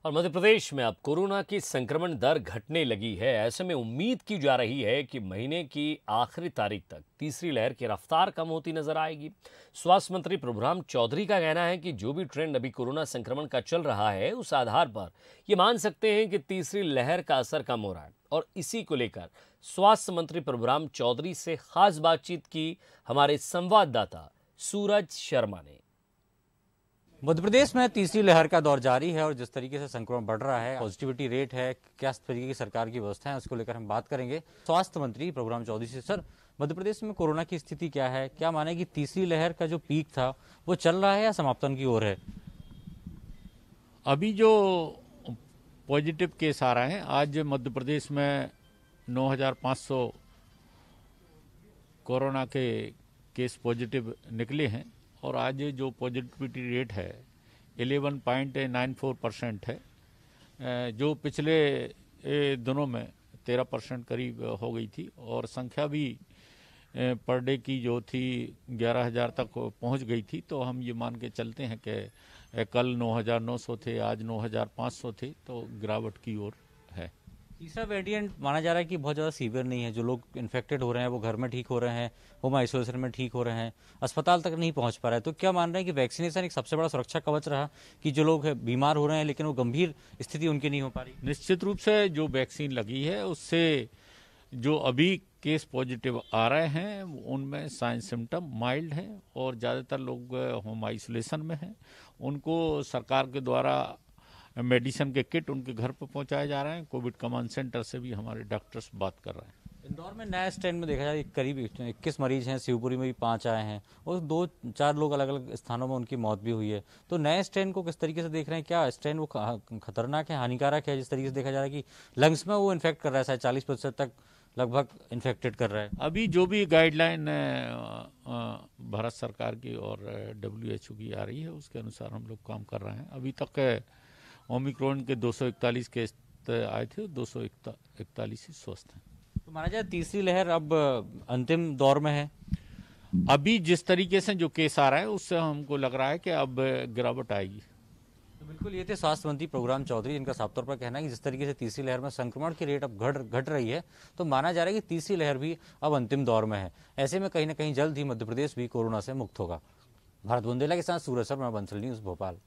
और मध्य प्रदेश में अब कोरोना की संक्रमण दर घटने लगी है। ऐसे में उम्मीद की जा रही है कि महीने की आखिरी तारीख तक तीसरी लहर की रफ्तार कम होती नजर आएगी। स्वास्थ्य मंत्री प्रभुराम चौधरी का कहना है कि जो भी ट्रेंड अभी कोरोना संक्रमण का चल रहा है, उस आधार पर ये मान सकते हैं कि तीसरी लहर का असर कम हो रहा है। और इसी को लेकर स्वास्थ्य मंत्री प्रभुराम चौधरी से खास बातचीत की हमारे संवाददाता सूरज शर्मा ने। मध्य प्रदेश में तीसरी लहर का दौर जारी है और जिस तरीके से संक्रमण बढ़ रहा है, पॉजिटिविटी रेट है, क्या तरीके की सरकार की व्यवस्था है, उसको लेकर हम बात करेंगे स्वास्थ्य मंत्री प्रभुराम चौधरी से। सर, मध्य प्रदेश में कोरोना की स्थिति क्या है? क्या माने कि तीसरी लहर का जो पीक था वो चल रहा है या समापन की ओर है? अभी जो पॉजिटिव केस आ रहे हैं, आज मध्य प्रदेश में 9,500 कोरोना के केस पॉजिटिव निकले हैं और आज जो पॉजिटिविटी रेट है 11.94% है, जो पिछले दिनों में 13% करीब हो गई थी और संख्या भी पर डे की जो थी 11,000 तक पहुंच गई थी। तो हम ये मान के चलते हैं कि कल 9,900 थे, आज 9,500 थे, तो गिरावट की ओर है। तीसरा वेरिएंट माना जा रहा है कि बहुत ज़्यादा सीवियर नहीं है। जो लोग इन्फेक्टेड हो रहे हैं वो घर में ठीक हो रहे हैं, होम आइसोलेशन में ठीक हो रहे हैं, अस्पताल तक नहीं पहुंच पा रहे हैं। तो क्या मान रहे हैं कि वैक्सीनेशन एक सबसे बड़ा सुरक्षा कवच रहा कि जो लोग बीमार हो रहे हैं लेकिन वो गंभीर स्थिति उनकी नहीं हो पा रही? निश्चित रूप से जो वैक्सीन लगी है उससे जो अभी केस पॉजिटिव आ रहे हैं उनमें साइन सिम्टम माइल्ड हैं और ज़्यादातर लोग होम आइसोलेशन में हैं। उनको सरकार के द्वारा मेडिसिन के किट उनके घर पर पहुंचाए जा रहे हैं। कोविड कमांड सेंटर से भी हमारे डॉक्टर्स बात कर रहे हैं। इंदौर में नया स्ट्रेन में देखा जाए करीब 21 मरीज हैं, शिवपुरी में भी 5 आए हैं और 2-4 लोग अलग अलग स्थानों में उनकी मौत भी हुई है। तो नए स्ट्रेन को किस तरीके से देख रहे हैं? क्या स्ट्रेन वो खतरनाक है, हानिकारक है? जिस तरीके से देखा जा रहा है कि लंग्स में वो इन्फेक्ट कर रहा है, शायद 40% तक लगभग इन्फेक्टेड कर रहा है। अभी जो भी गाइडलाइन भारत सरकार की और WHO की आ रही है उसके अनुसार हम लोग काम कर रहे हैं। अभी तक ओमिक्रॉन के 241 केस आए थे, 241 ही स्वस्थ हैं। तो माना जाए तीसरी लहर अब अंतिम दौर में है। अभी जिस तरीके से जो केस आ रहा है उससे हमको लग रहा है कि अब गिरावट आएगी। तो बिल्कुल, ये थे स्वास्थ्य मंत्री प्रभुराम चौधरी, जिनका साफ तौर पर कहना है कि जिस तरीके से तीसरी लहर में संक्रमण की रेट अब घट रही है, तो माना जा रहा है कि तीसरी लहर भी अब अंतिम दौर में है। ऐसे में कहीं ना कहीं जल्द ही मध्य प्रदेश भी कोरोना से मुक्त होगा। भारत बुंदेला के साथ सूरज शर्मा, बंसल न्यूज़, भोपाल।